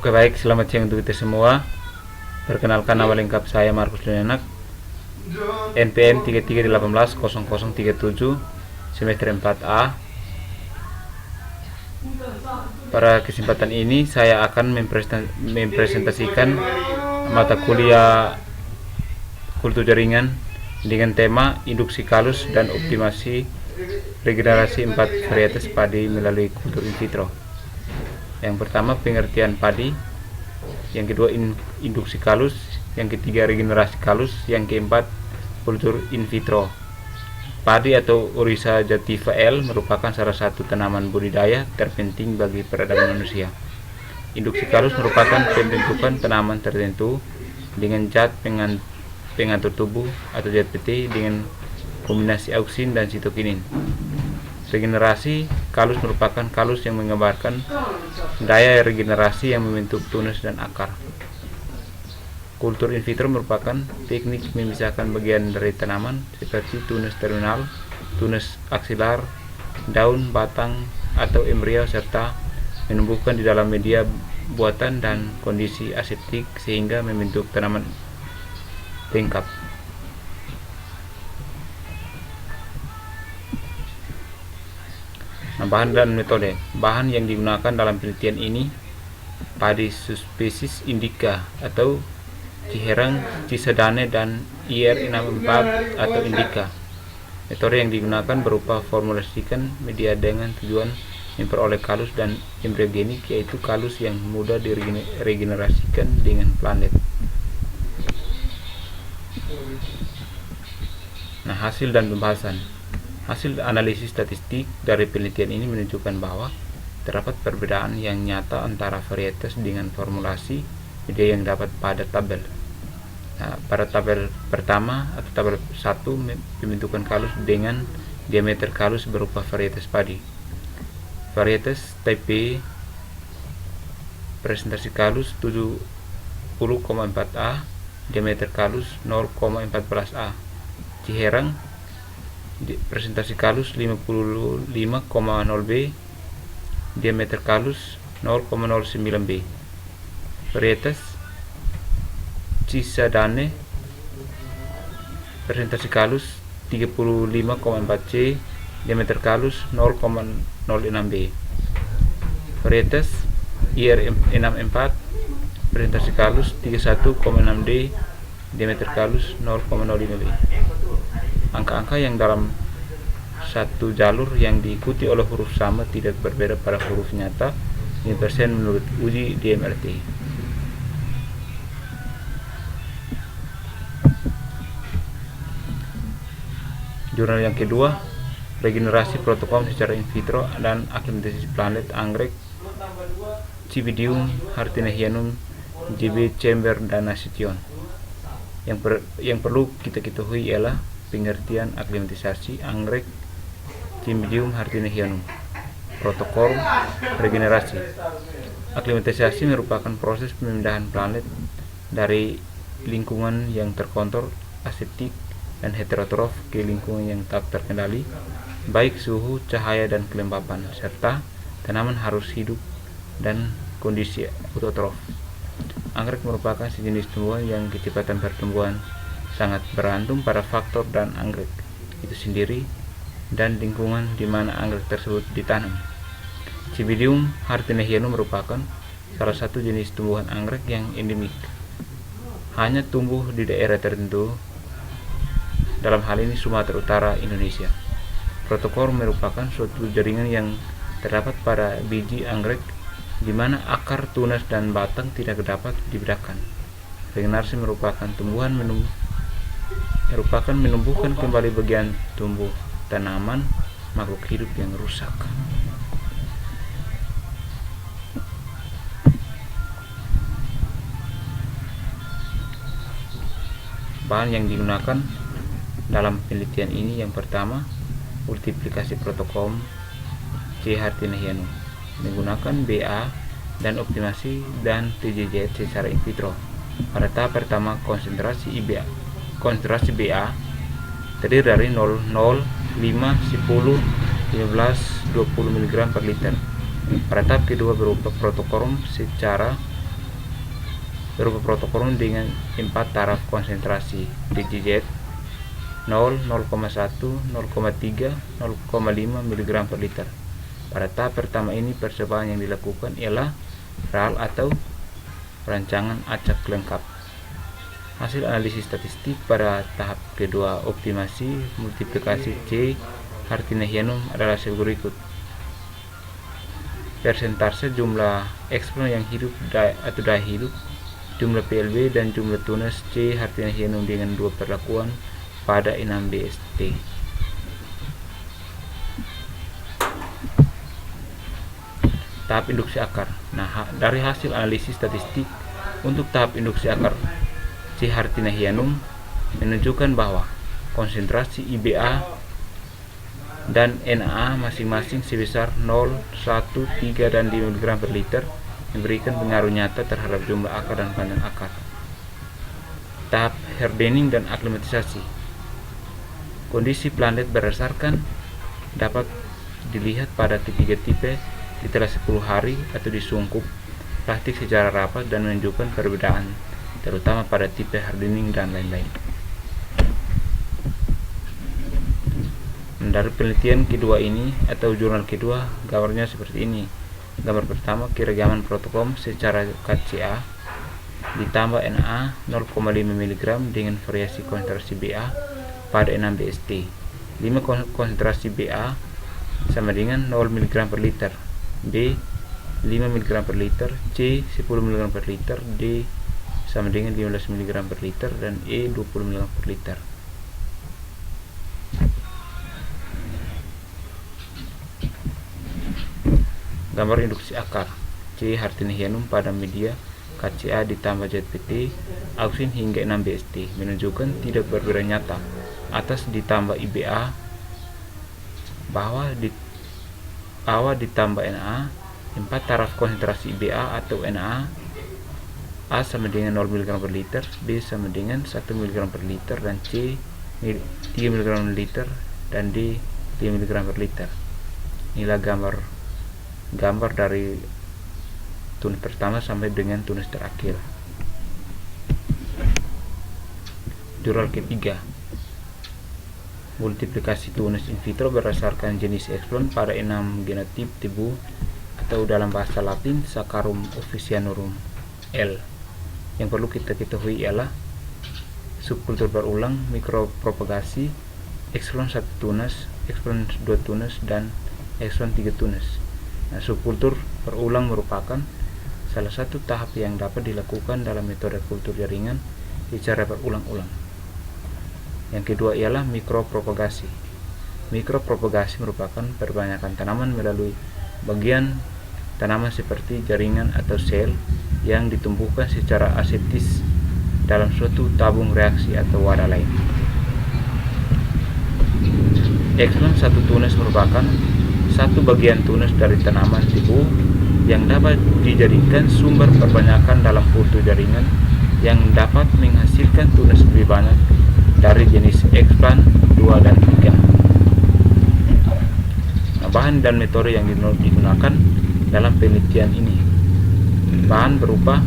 Oke baik, selamat siang untuk kita semua. Perkenalkan nama lengkap saya Markus Lenenak, NPM 33180037, semester 4A. Pada kesempatan ini saya akan mempresentasikan mata kuliah kultur jaringan dengan tema induksi kalus dan optimasi regenerasi 4 varietas padi melalui kultur in vitro. Yang pertama, pengertian padi. Yang kedua, induksi kalus. Yang ketiga, regenerasi kalus. Yang keempat, kultur in vitro. Padi atau Oryza jativa L merupakan salah satu tanaman budidaya terpenting bagi peradaban manusia. Induksi kalus merupakan pembentukan tanaman tertentu dengan zat pengatur tubuh atau zat PT dengan kombinasi auksin dan sitokinin. Regenerasi kalus merupakan kalus yang menggambarkan daya regenerasi yang membentuk tunas dan akar. Kultur in vitro merupakan teknik memisahkan bagian dari tanaman seperti tunas terminal, tunas aksilar, daun, batang, atau embrio serta menumbuhkan di dalam media buatan dan kondisi aseptik sehingga membentuk tanaman lengkap. Nah, bahan dan metode. Bahan yang digunakan dalam penelitian ini padi subspesies indica atau Ciherang, Cisadane, dan IR64 atau indica. Metode yang digunakan berupa formulasikan media dengan tujuan memperoleh kalus dan embriogenik, yaitu kalus yang mudah diregenerasikan dengan planet. Nah, hasil dan pembahasan. Hasil analisis statistik dari penelitian ini menunjukkan bahwa terdapat perbedaan yang nyata antara varietas dengan formulasi media yang dapat pada tabel. Nah, pada tabel pertama atau tabel 1, pembentukan kalus dengan diameter kalus berupa varietas padi. Varietas type B, presentasi kalus 70,4A, diameter kalus 0,14A. Ciherang, presentasi kalus 55,0B, diameter kalus 0,09B. Varietas Cisadane, presentasi kalus 35,4C, diameter kalus 0,06B. Varietas IR64, presentasi kalus 31,6D, diameter kalus 0,05B. Angka-angka yang dalam satu jalur yang diikuti oleh huruf sama tidak berbeda pada huruf nyata 5% menurut uji DMRT. Jurnal yang kedua, regenerasi protokol secara in vitro dan aklimatisasi planet anggrek Cividium hartinahianum JB Chamber dan Nation. Yang perlu kita ketahui ialah pengertian aklimatisasi anggrek Cymbidium hartinahianum. Protokol regenerasi. Aklimatisasi merupakan proses pemindahan planet dari lingkungan yang terkontrol aseptik dan heterotrof ke lingkungan yang tak terkendali, baik suhu, cahaya, dan kelembapan, serta tanaman harus hidup dan kondisi autotrof. Anggrek merupakan sejenis tumbuhan yang kecepatan pertumbuhan sangat bergantung pada faktor dan anggrek itu sendiri dan lingkungan di mana anggrek tersebut ditanam. Cymbidium hartinahianum merupakan salah satu jenis tumbuhan anggrek yang endemik, hanya tumbuh di daerah tertentu, dalam hal ini Sumatera Utara, Indonesia. Protokol merupakan suatu jaringan yang terdapat pada biji anggrek di mana akar, tunas, dan batang tidak dapat dibedakan. Regenerasi merupakan menumbuhkan kembali bagian tumbuh tanaman makhluk hidup yang rusak. Bahan yang digunakan dalam penelitian ini yang pertama, multiplikasi protokol C. hartinahianum menggunakan BA dan optimasi dan TJZ secara in vitro. Pada tahap pertama, konsentrasi BA terdiri dari 0, 0, 5, 10, 15, 20 mg per liter. Pada tahap kedua berupa protokorum secara berupa protokolum dengan 4 taraf konsentrasi DGZ 0, 0,1, 0,3, 0,5 mg per liter. Pada tahap pertama ini percobaan yang dilakukan ialah RAL atau rancangan acak lengkap. Hasil analisis statistik pada tahap kedua optimasi multiplikasi C Hartinianum adalah sebagai berikut. Persentase jumlah eksplon yang hidup atau daya hidup, jumlah PLB dan jumlah tunas C Hartinianum dengan dua perlakuan pada 6 BST. Tahap induksi akar. Nah, dari hasil analisis statistik untuk tahap induksi akar C Hartinianum menunjukkan bahwa konsentrasi IBA dan NA masing-masing sebesar 0, 1, 3, dan 5 mg per liter memberikan pengaruh nyata terhadap jumlah akar dan panjang akar. Tahap hardening dan aklimatisasi. Kondisi planet berdasarkan dapat dilihat pada ketiga tipe setelah 10 hari atau disungkup plastik secara rapat dan menunjukkan perbedaan terutama pada tipe hardening dan lain-lain. Dari penelitian kedua ini atau jurnal kedua, gambarnya seperti ini. Gambar pertama keragaman protokolum secara KCA ditambah NA 0,5 mg dengan variasi konsentrasi BA pada 6 BST. 5 konsentrasi BA sama dengan 0 mg per liter, B 5 mg per liter, C 10 mg per liter, D sama dengan 15 mg per liter, dan E 20 mg per liter. Gambar induksi akar C Hartinianum pada media KCA ditambah ZPT auksin hingga 6 BST menunjukkan tidak berbeda nyata atas ditambah IBA bawah ditambah NA 4 taraf konsentrasi IBA atau NA A sama dengan 0 mg per liter, B sama dengan 1 mg per liter, dan C 3 mg per liter, dan D 5 mg per liter. Inilah gambar dari tunas pertama sampai dengan tunas terakhir. Jurnal ketiga, multiplikasi tunas in vitro berdasarkan jenis eksplon pada 6 genotip tibu atau dalam bahasa Latin Saccharum officinarum L. Yang perlu kita ketahui ialah subkultur berulang, mikropropagasi, eksplon 1 tunas, eksplon 2 tunas, dan eksplon 3 tunas. Nah, subkultur berulang merupakan salah satu tahap yang dapat dilakukan dalam metode kultur jaringan secara berulang-ulang. Yang kedua ialah mikropropagasi. Mikropropagasi merupakan perbanyakan tanaman melalui bagian tanaman seperti jaringan atau sel yang ditumbuhkan secara aseptis dalam suatu tabung reaksi atau wadah lain. Eksplon 1 tunas merupakan satu bagian tunas dari tanaman tibu yang dapat dijadikan sumber perbanyakan dalam kultur jaringan yang dapat menghasilkan tunas lebih banyak dari jenis eksplon 2 dan 3. Nah, bahan dan metode yang digunakan dalam penelitian ini. Bahan berupa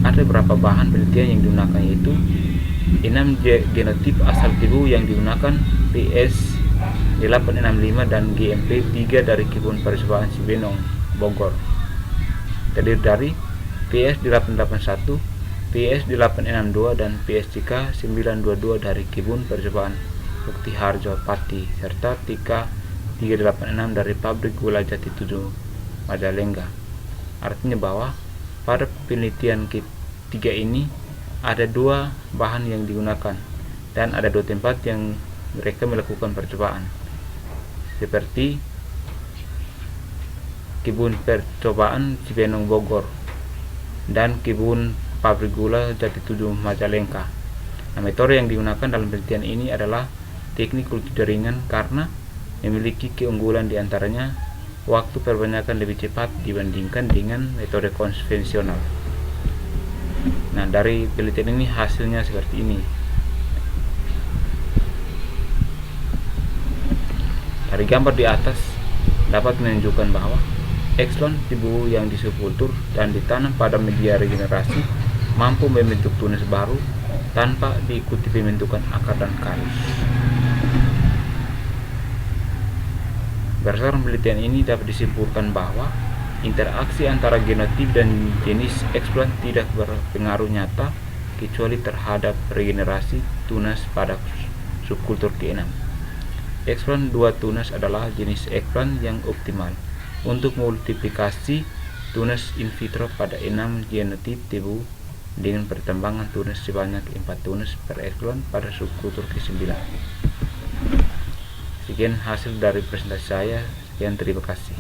ada beberapa bahan penelitian yang digunakan, yaitu 6 genotip asal tibu yang digunakan PS 865 dan GMP 3 dari Kebun Percobaan Cibinong, Bogor. Terdiri dari PS 881, PS 862 dan PSCK 922 dari Kebun Percobaan Bukti Harjo Pati, serta TK 386 dari Pabrik Gula Jati 7 Majalengka. Artinya bahwa pada penelitian ketiga ini ada 2 bahan yang digunakan dan ada 2 tempat yang mereka melakukan percobaan, seperti Kebun Percobaan Cibinong Bogor dan Kebun Pabrik Gula Jati 7 Majalengka. Nah, metode yang digunakan dalam penelitian ini adalah teknik kultur jaringan karena memiliki keunggulan diantaranya waktu perbanyakan lebih cepat dibandingkan dengan metode konvensional. Nah, dari penelitian ini hasilnya seperti ini. Dari gambar di atas dapat menunjukkan bahwa ekslon tibu yang disubkultur dan ditanam pada media regenerasi mampu membentuk tunas baru tanpa diikuti pembentukan akar dan kaius. Berdasarkan penelitian ini dapat disimpulkan bahwa interaksi antara genotip dan jenis eksploit tidak berpengaruh nyata kecuali terhadap regenerasi tunas pada subkultur ke-6. Eksploit 2 tunas adalah jenis eksploit yang optimal untuk multiplikasi tunas in vitro pada 6 genotip tebu dengan pertambangan tunas sebanyak 4 tunas per eksploit pada subkultur ke-9. Sekian hasil dari presentasi saya. Sekian, terima kasih.